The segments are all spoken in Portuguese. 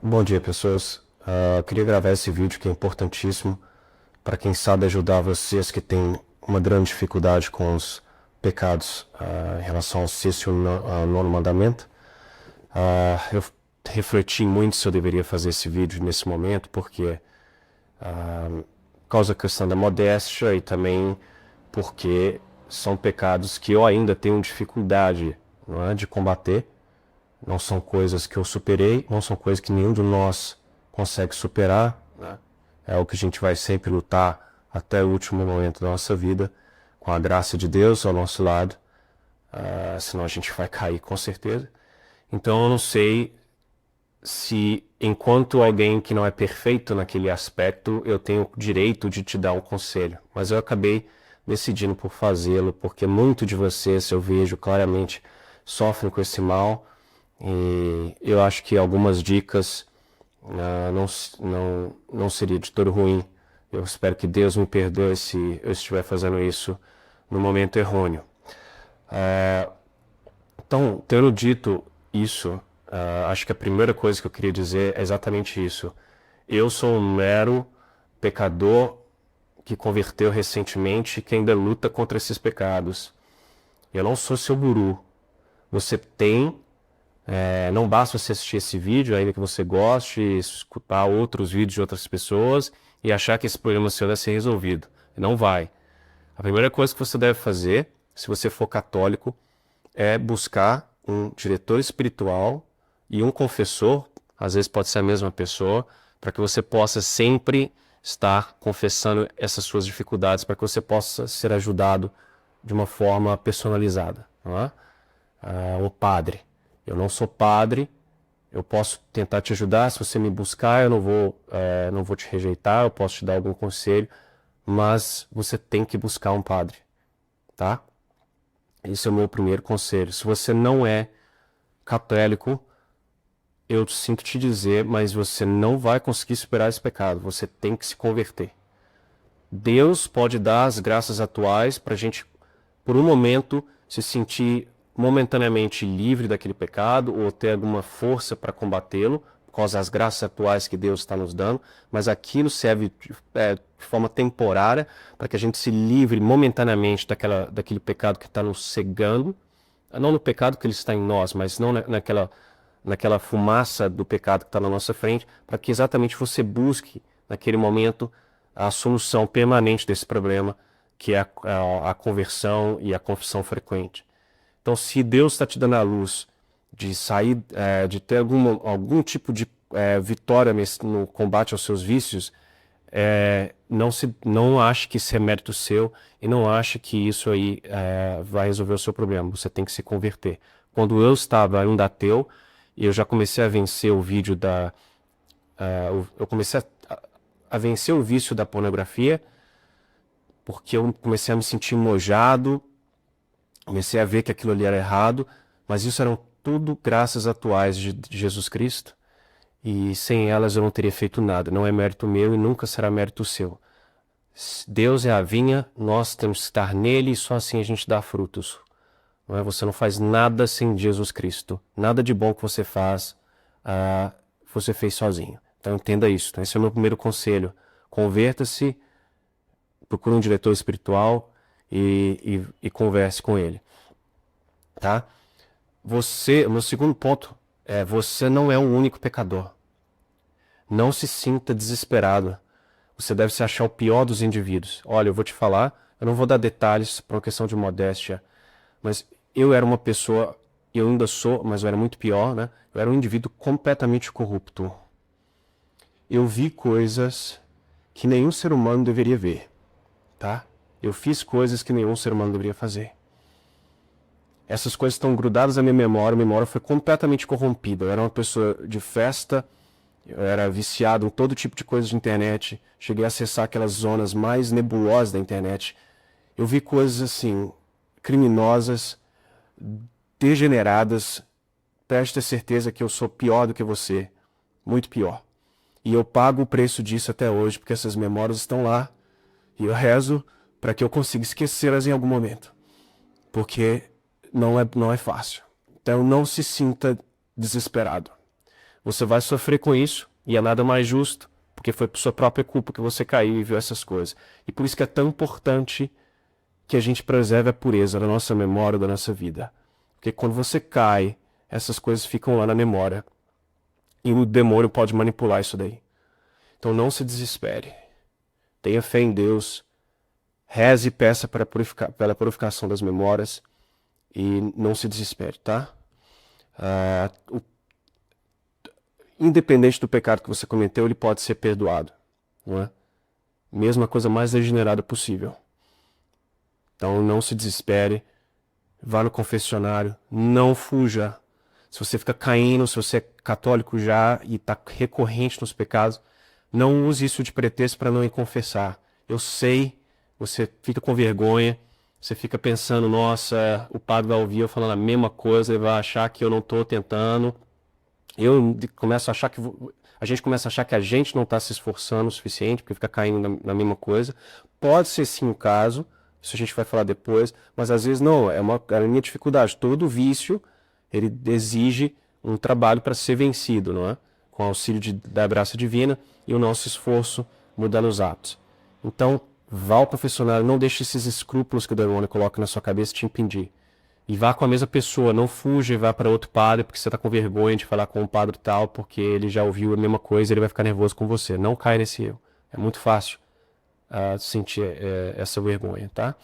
Bom dia, pessoas. Queria gravar esse vídeo que é importantíssimo para quem sabe ajudar vocês que têm uma grande dificuldade com os pecados em relação ao sexto e ao nono mandamento. Eu refleti muito se eu deveria fazer esse vídeo nesse momento, porque causa a questão da modéstia e também porque são pecados que eu ainda tenho dificuldade, não é, de combater. Não são coisas que eu superei, não são coisas que nenhum de nós consegue superar, né? É o que a gente vai sempre lutar até o último momento da nossa vida, com a graça de Deus ao nosso lado, senão a gente vai cair com certeza. Então eu não sei se, enquanto alguém que não é perfeito naquele aspecto, eu tenho o direito de te dar um conselho, mas eu acabei decidindo por fazê-lo, porque muito de vocês, eu vejo claramente, sofrem com esse mal. E eu acho que algumas dicas não seria de todo ruim. Eu espero que Deus me perdoe se eu estiver fazendo isso no momento errôneo. Então, tendo dito isso, acho que a primeira coisa que eu queria dizer é exatamente isso. Eu sou um mero pecador que converteu recentemente e que ainda luta contra esses pecados. Eu não sou seu guru. Você tem... não basta você assistir esse vídeo, ainda que você goste, escutar outros vídeos de outras pessoas e achar que esse problema seu vai ser resolvido. Não vai. A primeira coisa que você deve fazer, se você for católico, é buscar um diretor espiritual e um confessor, às vezes pode ser a mesma pessoa, para que você possa sempre estar confessando essas suas dificuldades, para que você possa ser ajudado de uma forma personalizada. Não é? O padre. Eu não sou padre, eu posso tentar te ajudar, se você me buscar, eu não vou te rejeitar, eu posso te dar algum conselho, mas você tem que buscar um padre, tá? Esse é o meu primeiro conselho. Se você não é católico, eu sinto te dizer, mas você não vai conseguir superar esse pecado, você tem que se converter. Deus pode dar as graças atuais para a gente, por um momento, se sentir momentaneamente livre daquele pecado ou ter alguma força para combatê-lo, por causa das graças atuais que Deus está nos dando, mas aquilo serve de forma temporária para que a gente se livre momentaneamente daquele pecado que está nos cegando, não no pecado que ele está em nós, mas não naquela fumaça do pecado que está na nossa frente, para que exatamente você busque, naquele momento, a solução permanente desse problema, que é a conversão e a confissão frequente. Então, se Deus está te dando a luz de sair, de ter algum tipo de vitória no combate aos seus vícios, não ache que isso é mérito seu e não ache que isso aí vai resolver o seu problema. Você tem que se converter. Quando eu estava ainda ateu, e eu já comecei a vencer o vídeo eu comecei a vencer o vício da pornografia, porque eu comecei a me sentir enojado, comecei a ver que aquilo ali era errado, mas isso eram tudo graças atuais de Jesus Cristo, e sem elas eu não teria feito nada. Não é mérito meu e nunca será mérito seu. Deus é a vinha, nós temos que estar nele e só assim a gente dá frutos. Não é? Você não faz nada sem Jesus Cristo. Nada de bom que você faz, você fez sozinho. Então entenda isso. Então, esse é o meu primeiro conselho. Converta-se, procure um diretor espiritual e converse com ele. Tá? O meu segundo ponto é: você não é o único pecador. Não se sinta desesperado. Você deve se achar o pior dos indivíduos. Olha, eu vou te falar, eu não vou dar detalhes por uma questão de modéstia, mas eu era uma pessoa, eu ainda sou, mas eu era muito pior, né? Eu era um indivíduo completamente corrupto. Eu vi coisas que nenhum ser humano deveria ver, tá? Eu fiz coisas que nenhum ser humano deveria fazer. Essas coisas estão grudadas na minha memória foi completamente corrompida. Eu era uma pessoa de festa, eu era viciado em todo tipo de coisa de internet, cheguei a acessar aquelas zonas mais nebulosas da internet. Eu vi coisas assim, criminosas, degeneradas. Preste ter certeza que eu sou pior do que você, muito pior. E eu pago o preço disso até hoje, porque essas memórias estão lá, e eu rezo para que eu consiga esquecê-las em algum momento, porque não é fácil. Então não se sinta desesperado. Você vai sofrer com isso, e é nada mais justo, porque foi por sua própria culpa que você caiu e viu essas coisas. E por isso que é tão importante que a gente preserve a pureza da nossa memória, da nossa vida. Porque quando você cai, essas coisas ficam lá na memória. E o demônio pode manipular isso daí. Então não se desespere. Tenha fé em Deus. Reze e peça pela purificação das memórias. E não se desespere, tá? Independente do pecado que você cometeu, ele pode ser perdoado. Não é? Mesmo a coisa mais degenerada possível. Então não se desespere. Vá no confessionário. Não fuja. Se você fica caindo, se você é católico já e está recorrente nos pecados, não use isso de pretexto para não ir confessar. Eu sei, você fica com vergonha, você fica pensando, nossa, o padre vai ouvir eu falando a mesma coisa, ele vai achar que eu não estou tentando. A gente começa a achar que a gente não está se esforçando o suficiente, porque fica caindo na mesma coisa. Pode ser sim o caso, isso a gente vai falar depois, mas às vezes não, é a minha dificuldade. Todo vício, ele exige um trabalho para ser vencido, não é? Com o auxílio da graça divina e o nosso esforço mudando os hábitos. Então, vá ao confessionário, não deixe esses escrúpulos que o demônio coloca na sua cabeça te impedir. E vá com a mesma pessoa, não fuja e vá para outro padre porque você está com vergonha de falar com um padre tal, porque ele já ouviu a mesma coisa e ele vai ficar nervoso com você. Não caia nesse erro. É muito fácil sentir essa vergonha, tá?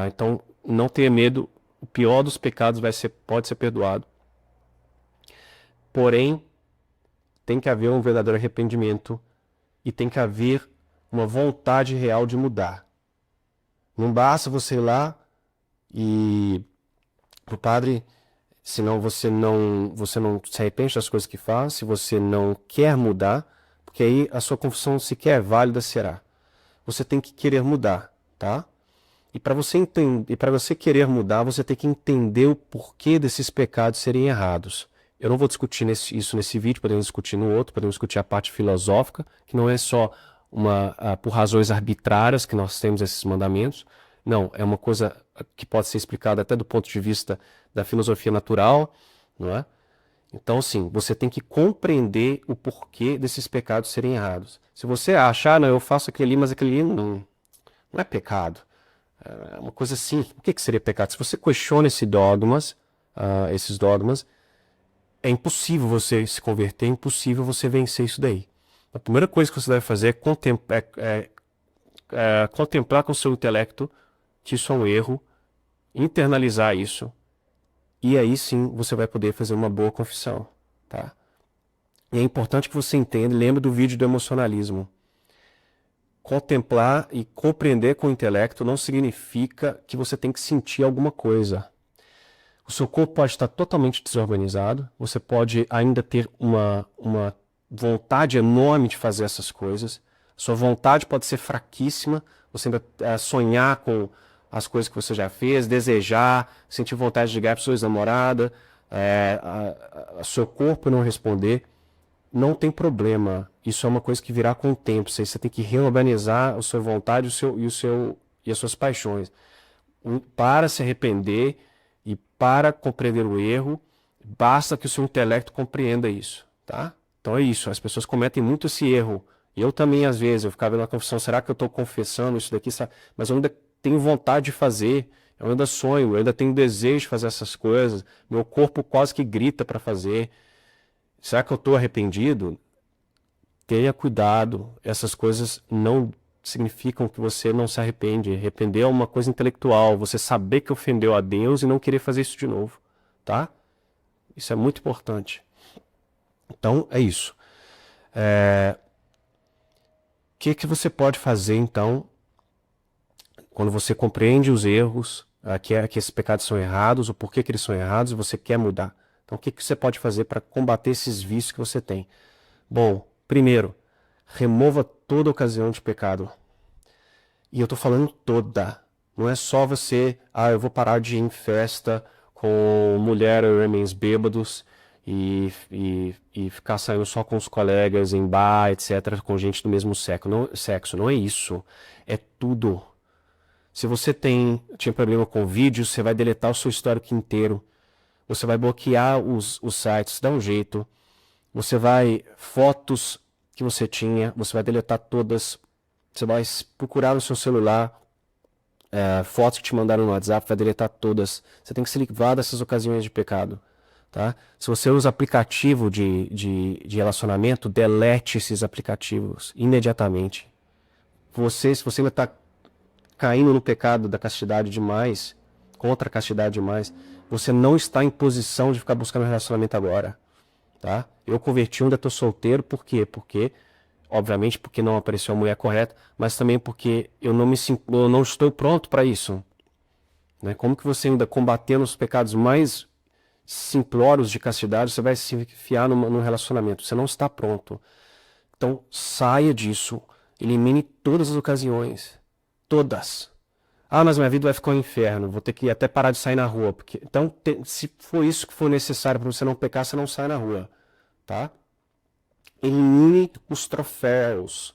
Então, não tenha medo. O pior dos pecados pode ser perdoado. Porém, tem que haver um verdadeiro arrependimento e tem que haver uma vontade real de mudar. Não basta você ir lá e pro padre, senão você não se arrepende das coisas que faz, se você não quer mudar, porque aí a sua confissão sequer válida será. Você tem que querer mudar, tá? E para você querer mudar, você tem que entender o porquê desses pecados serem errados. Eu não vou discutir isso nesse vídeo, podemos discutir no outro, podemos discutir a parte filosófica, que não é só por razões arbitrárias que nós temos esses mandamentos. Não, é uma coisa que pode ser explicada até do ponto de vista da filosofia natural, não é? Então, sim, você tem que compreender o porquê desses pecados serem errados. Se você acha, não, eu faço aquele ali, mas aquele ali não é pecado. É uma coisa assim. O que seria pecado? Se você questiona esses dogmas, é impossível você se converter, é impossível você vencer isso daí. A primeira coisa que você deve fazer é contemplar com o seu intelecto que isso é um erro, internalizar isso, e aí sim você vai poder fazer uma boa confissão, tá? E é importante que você entenda, lembre do vídeo do emocionalismo. Contemplar e compreender com o intelecto não significa que você tem que sentir alguma coisa. O seu corpo pode estar totalmente desorganizado, você pode ainda ter uma vontade enorme de fazer essas coisas, sua vontade pode ser fraquíssima, você ainda sonhar com as coisas que você já fez, desejar, sentir vontade de ligar para sua ex-namorada, seu corpo não responder, não tem problema. Isso é uma coisa que virá com o tempo. Você tem que reorganizar a sua vontade e as suas paixões. Para se arrepender e para compreender o erro, basta que o seu intelecto compreenda isso, tá? Então é isso, as pessoas cometem muito esse erro. Eu também, às vezes, eu ficava na confissão, será que eu estou confessando isso daqui? Mas eu ainda tenho vontade de fazer, eu ainda sonho, eu ainda tenho desejo de fazer essas coisas, meu corpo quase que grita para fazer. Será que eu estou arrependido? Tenha cuidado, essas coisas não significam que você não se arrepende. Arrepender é uma coisa intelectual, você saber que ofendeu a Deus e não querer fazer isso de novo, tá? Isso é muito importante. Então, é isso. O que você pode fazer, então, quando você compreende os erros, que esses pecados são errados, o porquê que eles são errados, e você quer mudar? Então, o que você pode fazer para combater esses vícios que você tem? Bom, primeiro, remova toda ocasião de pecado. E eu estou falando toda. Não é só você, eu vou parar de ir em festa com mulher ou homens bêbados e ficar saindo só com os colegas em bar, etc., com gente do mesmo sexo. Não é isso. É tudo. Se você tinha problema com vídeos, você vai deletar o seu histórico inteiro. Você vai bloquear os sites, dá um jeito. Você vai, fotos que você tinha, você vai deletar todas. Você vai procurar no seu celular, fotos que te mandaram no WhatsApp, vai deletar todas. Você tem que se livrar dessas ocasiões de pecado. Tá? Se você usa aplicativo de relacionamento, delete esses aplicativos imediatamente. Se você ainda está caindo no pecado da castidade demais, contra a castidade demais, você não está em posição de ficar buscando um relacionamento agora. Tá? Eu converti, ainda estou solteiro, por quê? Obviamente porque não apareceu a mulher correta, mas também porque eu não estou pronto para isso. Né? Como que você ainda combatendo os pecados mais simplórios de castidade, você vai se enfiar num relacionamento? Você não está pronto. Então saia disso, elimine todas as ocasiões. Todas. Ah, mas minha vida vai ficar um inferno, vou ter que até parar de sair na rua. Então, se for isso que for necessário para você não pecar, você não sai na rua. Tá? Elimine os troféus.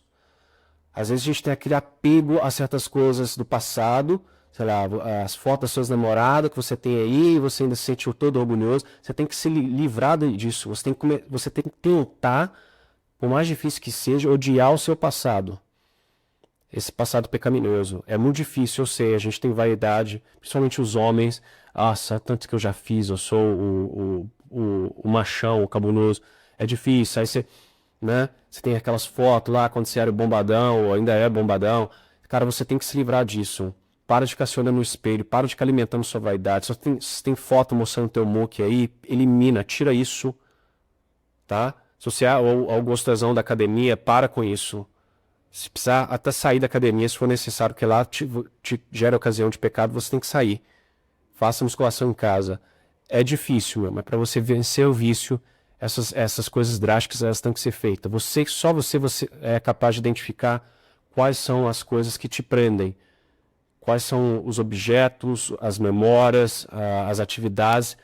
Às vezes a gente tem aquele apego a certas coisas do passado, sei lá, as fotos das suas namoradas que você tem aí, e você ainda se sente todo orgulhoso. Você tem que se livrar disso. Você tem que tentar, por mais difícil que seja, odiar o seu passado. Esse passado pecaminoso. É muito difícil, eu sei, a gente tem vaidade, principalmente os homens. Nossa, tanto que eu já fiz, eu sou o machão, o cabuloso. É difícil, aí você, né? Você tem aquelas fotos lá quando você era bombadão, ou ainda é bombadão. Cara, você tem que se livrar disso. Para de ficar se olhando no espelho, para de ficar alimentando sua vaidade. Se tem foto mostrando teu muque aí, elimina, tira isso, tá? Se você é o gostosão da academia, para com isso. Se precisar até sair da academia, se for necessário, porque lá te gera ocasião de pecado, você tem que sair. Faça musculação em casa. É difícil, mas para você vencer o vício, essas coisas drásticas elas têm que ser feitas. Só você é capaz de identificar quais são as coisas que te prendem, quais são os objetos, as memórias, as atividades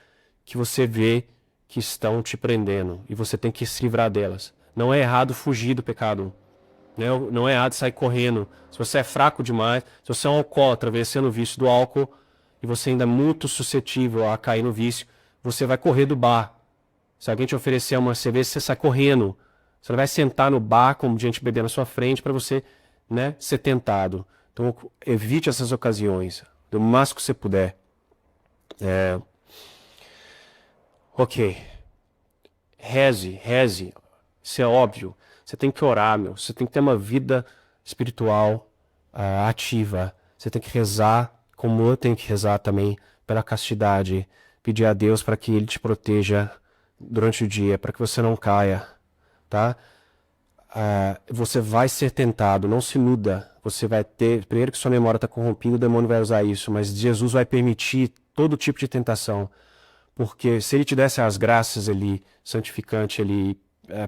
que você vê que estão te prendendo e você tem que se livrar delas. Não é errado fugir do pecado. Não é errado sair correndo. Se você é fraco demais, se você é um alcoólatra, vencendo o vício do álcool e você ainda é muito suscetível a cair no vício, você vai correr do bar. Se alguém te oferecer uma cerveja, você sai correndo. Você não vai sentar no bar com gente bebendo na sua frente para você, né, ser tentado. Então, evite essas ocasiões, do máximo que você puder. Ok. Reze. Isso é óbvio. Você tem que orar, meu. Você tem que ter uma vida espiritual ativa. Você tem que rezar, como eu tenho que rezar também, pela castidade. Pedir a Deus para que Ele te proteja durante o dia, para que você não caia, tá? Você vai ser tentado, não se iluda. Você vai ter, primeiro que sua memória está corrompida, o demônio vai usar isso, mas Jesus vai permitir todo tipo de tentação, porque se Ele te desse as graças ali, santificante ali,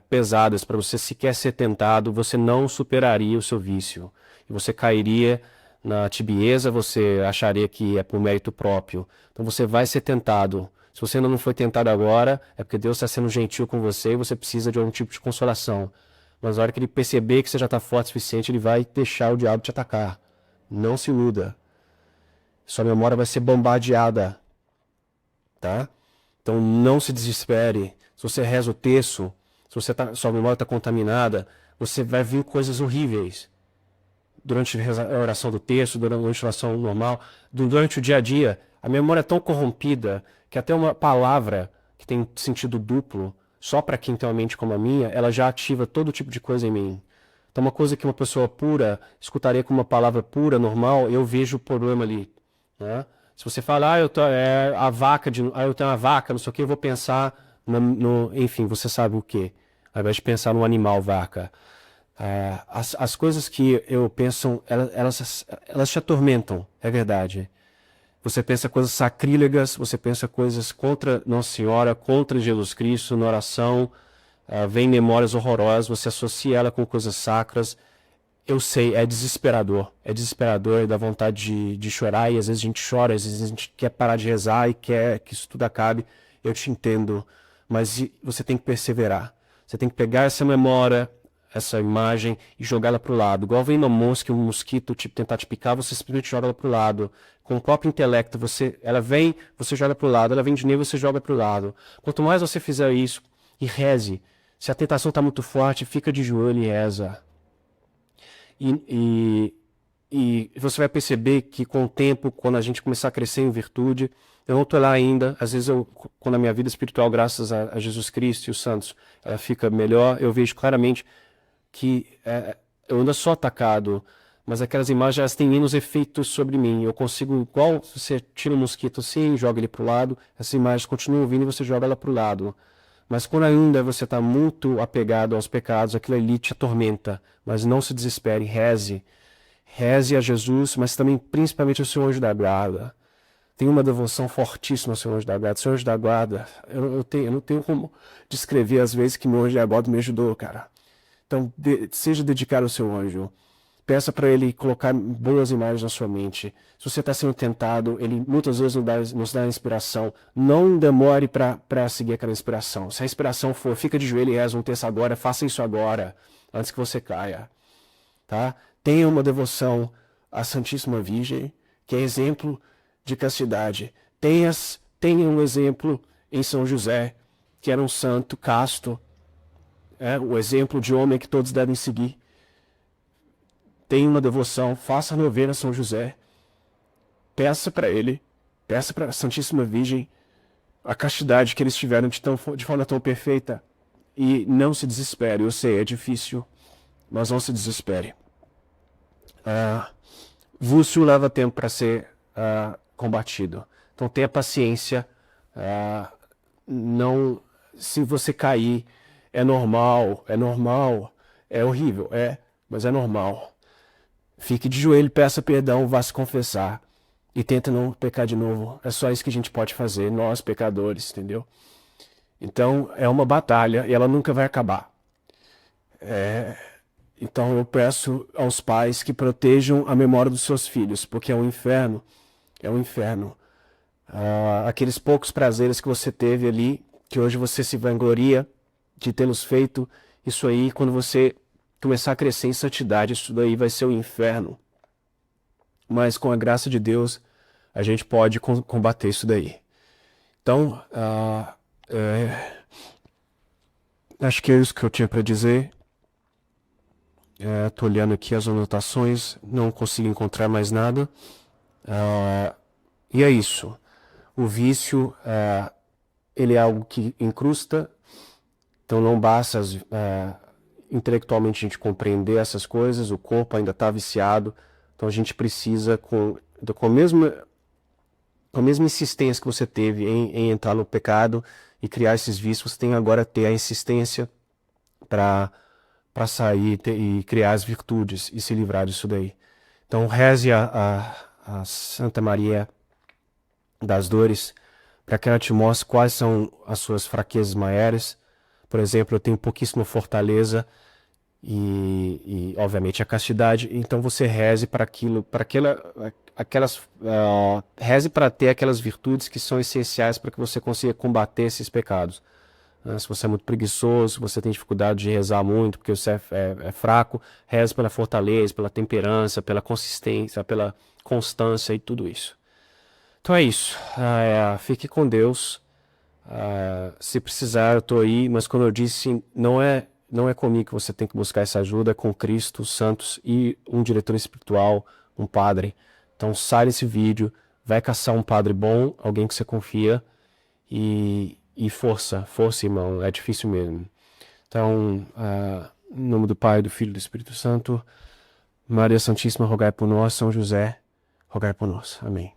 pesadas para você sequer ser tentado, você não superaria o seu vício e você cairia na tibieza, você acharia que é por mérito próprio. Então você vai ser tentado. Se você ainda não foi tentado agora, é porque Deus está sendo gentil com você e você precisa de algum tipo de consolação. Mas na hora que Ele perceber que você já está forte o suficiente, Ele vai deixar o diabo te atacar. Não se iluda. Sua memória vai ser bombardeada, tá? Então não se desespere. Se você reza o terço, se sua memória está contaminada, você vai vir coisas horríveis. Durante a oração do terço, durante a oração normal, durante o dia a dia, a memória é tão corrompida que até uma palavra que tem sentido duplo, só para quem tem uma mente como a minha, ela já ativa todo tipo de coisa em mim. Então uma coisa que uma pessoa pura escutaria como uma palavra pura, normal, eu vejo o problema ali. Né? Se você fala, eu tenho uma vaca, não sei o que, eu vou pensar enfim, você sabe o que. Ao invés de pensar no animal vaca. As coisas que eu penso, elas te atormentam, é verdade. Você pensa coisas sacrílegas, você pensa coisas contra Nossa Senhora, contra Jesus Cristo na oração, vem memórias horrorosas, você associa ela com coisas sacras. Eu sei, é desesperador, dá vontade de chorar, e às vezes a gente chora, às vezes a gente quer parar de rezar e quer que isso tudo acabe. Eu te entendo, mas você tem que perseverar. Você tem que pegar essa memória, essa imagem e jogá-la para o lado. Igual vem uma mosca, um mosquito tentar te picar, você simplesmente joga ela para o lado. Com o próprio intelecto, ela vem, você joga para o lado. Ela vem de novo, você joga para o lado. Quanto mais você fizer isso e reze, Se a tentação está muito forte, fica de joelho e reza. E você vai perceber que com o tempo, quando a gente começar a crescer em virtude, eu não estou lá ainda, às vezes quando a minha vida espiritual, graças a Jesus Cristo e os santos, ela fica melhor, eu vejo claramente que eu ainda sou atacado, mas aquelas imagens elas têm menos efeitos sobre mim. Eu consigo, igual você tira um mosquito assim, joga ele para o lado, essa imagem continua vindo e você joga ela para o lado. Mas quando ainda você está muito apegado aos pecados, aquilo ali te atormenta. Mas não se desespere, reze. Reze a Jesus, mas também principalmente ao seu anjo da guarda. Tem uma devoção fortíssima ao seu anjo da guarda. Seu anjo da guarda, eu não tenho como descrever as vezes que meu anjo da guarda me ajudou, cara. Então, seja dedicado ao seu anjo. Peça para ele colocar boas imagens na sua mente. Se você está sendo tentado, ele muitas vezes nos dá inspiração. Não demore para seguir aquela inspiração. Se a inspiração for, fica de joelho e reza um terço agora, faça isso agora, antes que você caia. Tá? Tenha uma devoção à Santíssima Virgem, que é exemplo de castidade. Tenha um exemplo em São José, que era um santo casto, o exemplo de homem que todos devem seguir. Tenha uma devoção, faça a novena a São José, peça para ele, peça para a Santíssima Virgem a castidade que eles tiveram de forma tão perfeita. E não se desespere, eu sei, é difícil, mas não se desespere. Vício leva tempo para ser combatido. Então tenha paciência. Não, se você cair, é normal, é horrível, mas é normal. Fique de joelho, peça perdão, vá se confessar e tenta não pecar de novo. É só isso que a gente pode fazer, nós pecadores, entendeu? Então é uma batalha e ela nunca vai acabar. Então eu peço aos pais que protejam a memória dos seus filhos, porque é um inferno. É um inferno. Aqueles poucos prazeres que você teve ali, que hoje você se vangloria de tê-los feito, isso aí, quando você começar a crescer em santidade, isso daí vai ser o inferno. Mas com a graça de Deus, a gente pode combater isso daí. Então, acho que é isso que eu tinha para dizer. Tô olhando aqui as anotações, não consigo encontrar mais nada. E é isso. O vício, ele é algo que incrusta, então não basta intelectualmente a gente compreender essas coisas, o corpo ainda está viciado, então a gente precisa, com a mesma insistência que você teve em entrar no pecado e criar esses vícios, você tem agora ter a insistência para sair e criar as virtudes e se livrar disso daí. Então reze a Santa Maria das Dores para que ela te mostre quais são as suas fraquezas maiores. Por exemplo, eu tenho pouquíssima fortaleza e obviamente a castidade, então você reze para reze para ter aquelas virtudes que são essenciais para que você consiga combater esses pecados. Se você é muito preguiçoso, se você tem dificuldade de rezar muito porque você é fraco, reze pela fortaleza, pela temperança, pela consistência, pela constância e tudo isso. Então é isso. Fique com Deus. Se precisar, eu estou aí, mas como eu disse, não é comigo que você tem que buscar essa ajuda, é com Cristo, os santos e um diretor espiritual, um padre. Então sai desse vídeo, vai caçar um padre bom, alguém que você confia e força, irmão, é difícil mesmo. Então, em nome do Pai, do Filho e do Espírito Santo, Maria Santíssima, rogai por nós, São José, rogai por nós. Amém.